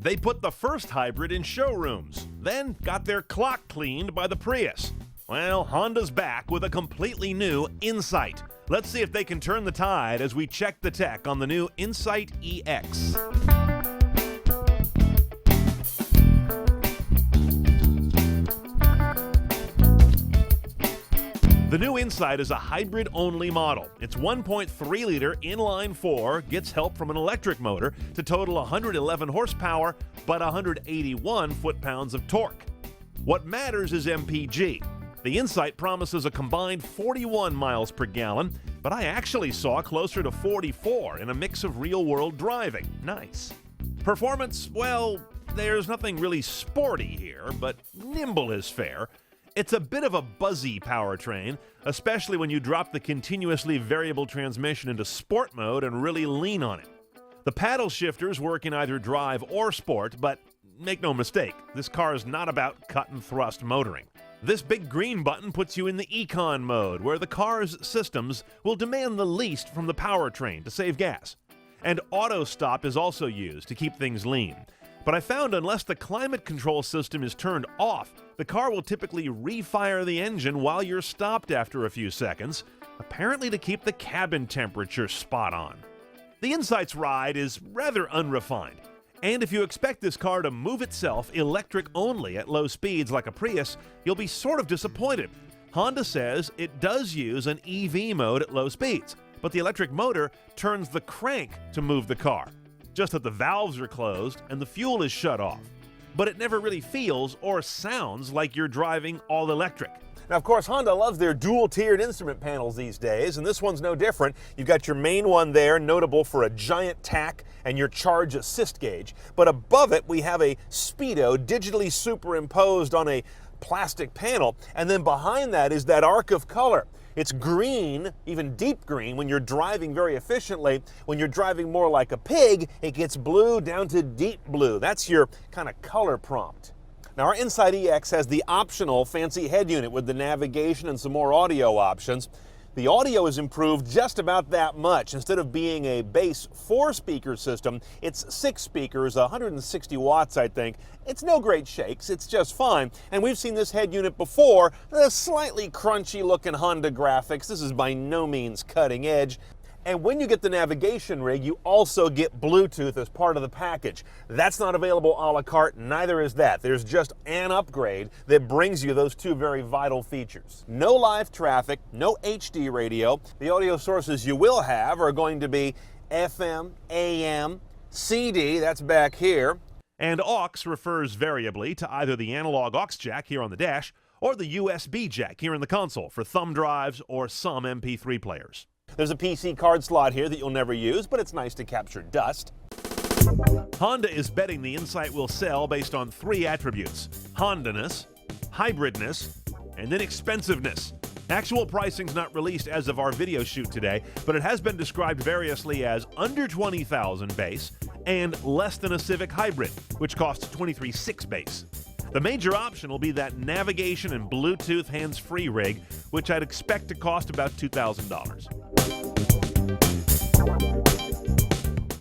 They put the first hybrid in showrooms, then got their clock cleaned by the Prius. Well, Honda's back with a completely new Insight. Let's see if they can turn the tide as we check the tech on the new Insight EX. The new Insight is a hybrid-only model. It's 1.3-liter inline-4, gets help from an electric motor to total 111 horsepower, but 181 foot-pounds of torque. What matters is MPG. The Insight promises a combined 41 miles per gallon, but I actually saw closer to 44 in a mix of real-world driving. Nice. Performance, well, there's nothing really sporty here, but nimble is fair. It's a bit of a buzzy powertrain, especially when you drop the continuously variable transmission into sport mode and really lean on it. The paddle shifters work in either drive or sport, but make no mistake, this car is not about cut and thrust motoring. This big green button puts you in the Econ mode, where the car's systems will demand the least from the powertrain to save gas. And auto stop is also used to keep things lean. But I found unless the climate control system is turned off, the car will typically refire the engine while you're stopped after a few seconds, apparently to keep the cabin temperature spot on. The Insight's ride is rather unrefined, and if you expect this car to move itself electric only at low speeds like a Prius, you'll be sort of disappointed. Honda says it does use an EV mode at low speeds, but the electric motor turns the crank to move the car. Just that the valves are closed and the fuel is shut off. But it never really feels or sounds like you're driving all electric. Now, of course, Honda loves their dual-tiered instrument panels these days, and this one's no different. You've got your main one there, notable for a giant tach and your charge assist gauge. But above it, we have a speedo digitally superimposed on a plastic panel, and then behind that is that arc of color. It's green, even deep green, when you're driving very efficiently. When you're driving more like a pig, it gets blue down to deep blue. That's your kind of color prompt. Now, our Insight EX has the optional fancy head unit with the navigation and some more audio options. The audio is improved just about that much. Instead of being a base 4-speaker system, it's 6 speakers, 160 watts, I think. It's no great shakes, it's just fine. And we've seen this head unit before, the slightly crunchy looking Honda graphics. This is by no means cutting edge. And when you get the navigation rig, you also get Bluetooth as part of the package. That's not available a la carte, neither is that. There's just an upgrade that brings you those two very vital features. No live traffic, no HD radio. The audio sources you will have are going to be FM, AM, CD, that's back here. And aux refers variably to either the analog aux jack here on the dash or the USB jack here in the console for thumb drives or some MP3 players. There's a PC card slot here that you'll never use, but it's nice to capture dust. Honda is betting the Insight will sell based on 3 attributes: Honda-ness, hybridness, and inexpensiveness. Actual pricing's not released as of our video shoot today, but it has been described variously as under $20,000 base and less than a Civic Hybrid, which costs $23,600 base. The major option will be that navigation and Bluetooth hands-free rig, which I'd expect to cost about $2,000.